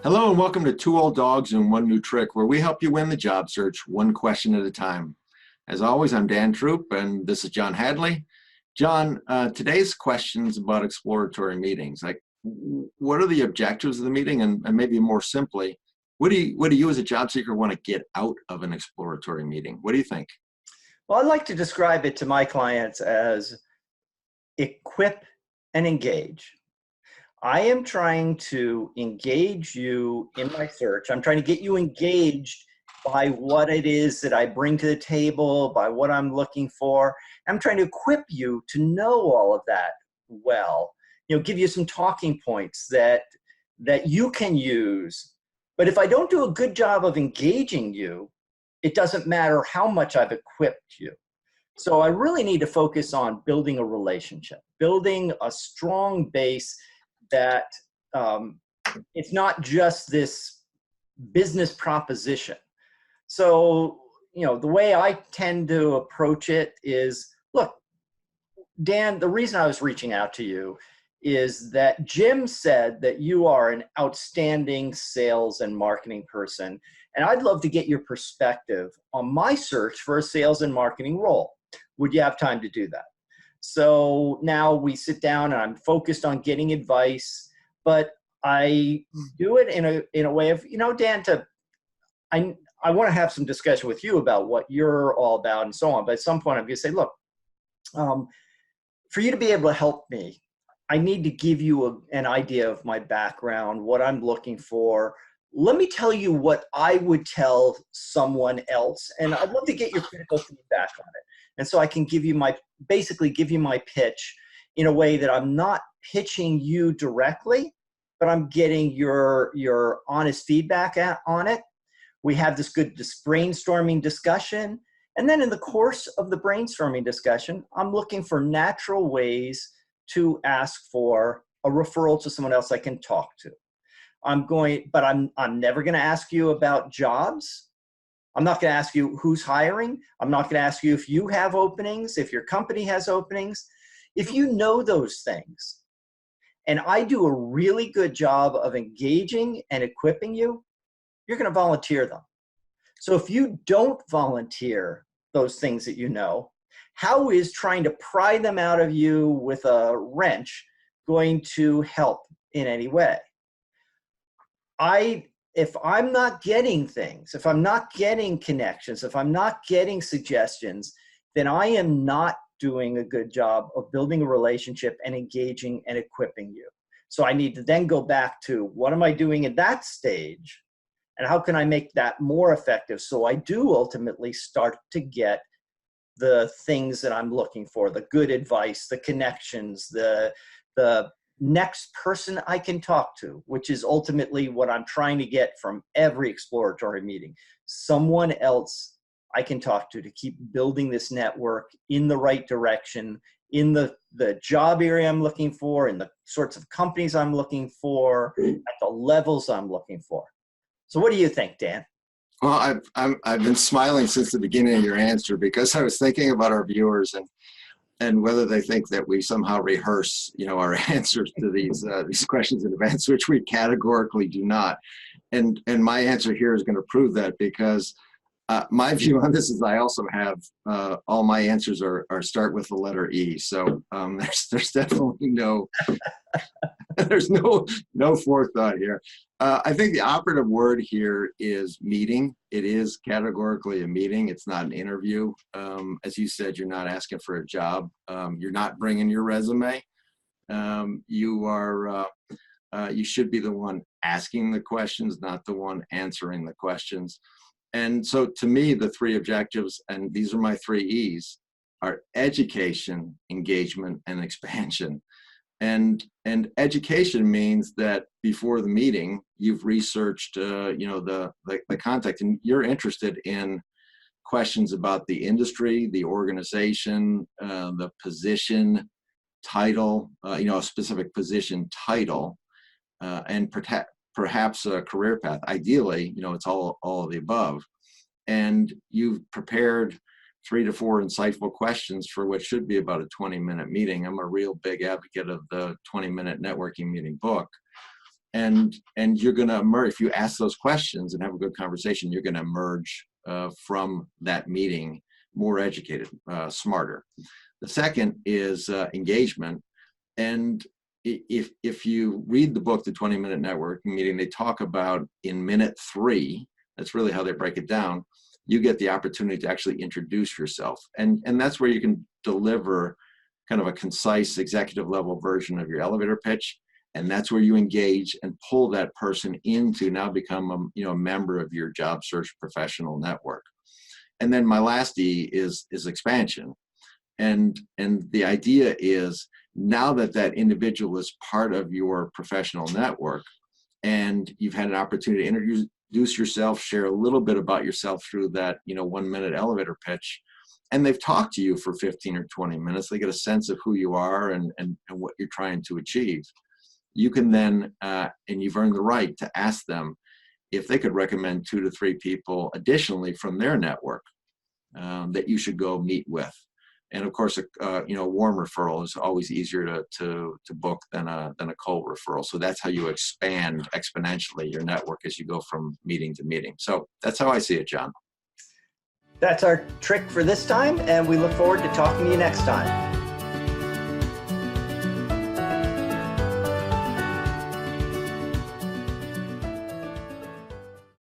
Hello and welcome to Two Old Dogs and One New Trick, where we help you win the job search one question at a time. As always, I'm Dan Troop and this is John Hadley. John, today's question is about exploratory meetings. Like, what are the objectives of the meeting? And maybe more simply, what do you as a job seeker want to get out of an exploratory meeting? What do you think? Well, I like to describe it to my clients as equip and engage. I am trying to engage you in my search. I'm trying to get you engaged by what it is that I bring to the table, by what I'm looking for. I'm trying to equip you to know all of that well. Give you some talking points that you can use. But if I don't do a good job of engaging you, it doesn't matter how much I've equipped you. So I really need to focus on building a relationship, building a strong base that it's not just this business proposition. So, the way I tend to approach it is, look, Dan, the reason I was reaching out to you is that Jim said that you are an outstanding sales and marketing person, and I'd love to get your perspective on my search for a sales and marketing role. Would you have time to do that? So now we sit down and I'm focused on getting advice, but I do it in a way of, Dan, I want to have some discussion with you about what you're all about and so on. But at some point I'm going to say, look, for you to be able to help me, I need to give you an idea of my background, what I'm looking for. Let me tell you what I would tell someone else. And I'd love to get your critical feedback on it. And so I can basically give you my pitch in a way that I'm not pitching you directly, but I'm getting your honest feedback on it. We have this brainstorming discussion. And then in the course of the brainstorming discussion, I'm looking for natural ways to ask for a referral to someone else I can talk to. I'm never going to ask you about jobs. I'm not going to ask you who's hiring. I'm not going to ask you if you have openings, if your company has openings. If you know those things, and I do a really good job of engaging and equipping you, you're going to volunteer them. So if you don't volunteer those things that you know, how is trying to pry them out of you with a wrench going to help in any way? If I'm not getting things, if I'm not getting connections, if I'm not getting suggestions, then I am not doing a good job of building a relationship and engaging and equipping you. So I need to then go back to what am I doing at that stage and how can I make that more effective so I do ultimately start to get the things that I'm looking for, the good advice, the connections, the next person I can talk to, which is ultimately what I'm trying to get from every exploratory meeting. Someone else I can talk to keep building this network in the right direction, in the job area I'm looking for, in the sorts of companies I'm looking for, at the levels I'm looking for. So what do you think, Dan? Well, I've been smiling since the beginning of your answer because I was thinking about our viewers and whether they think that we somehow rehearse, our answers to these questions in advance, which we categorically do not. And my answer here is going to prove that because my view on this is I also have all my answers are start with the letter E. So there's definitely there's no forethought here. I think the operative word here is meeting. It is categorically a meeting. It's not an interview. As you said, you're not asking for a job. You're not bringing your resume. You should be the one asking the questions, not the one answering the questions. And so to me, the three objectives, and these are my three E's, are education, engagement, and expansion. And education means that before the meeting, you've researched, the context, and you're interested in questions about the industry, the organization, the position, title, a specific position title, and perhaps a career path. Ideally, it's all of the above. And you've prepared 3 to 4 insightful questions for what should be about a 20-minute meeting. I'm a real big advocate of the 20-minute networking meeting book. and you're going to emerge. If you ask those questions and have a good conversation, you're going to emerge from that meeting more educated, smarter. The second is engagement. And if you read the book, The 20-Minute Networking Meeting, they talk about in minute 3, that's really how they break it down, you get the opportunity to actually introduce yourself. And that's where you can deliver kind of a concise executive level version of your elevator pitch. And that's where you engage and pull that person into now become a member of your job search professional network. And then my last E is expansion. And the idea is, now that that individual is part of your professional network and you've had an opportunity to introduce yourself, share a little bit about yourself through that 1-minute elevator pitch, and they've talked to you for 15 or 20 minutes, they get a sense of who you are and what you're trying to achieve. You can then, and you've earned the right to ask them if they could recommend 2 to 3 people additionally from their network that you should go meet with. And of course, a warm referral is always easier to book than a cold referral. So that's how you expand exponentially your network as you go from meeting to meeting. So that's how I see it, John. That's our trick for this time, and we look forward to talking to you next time.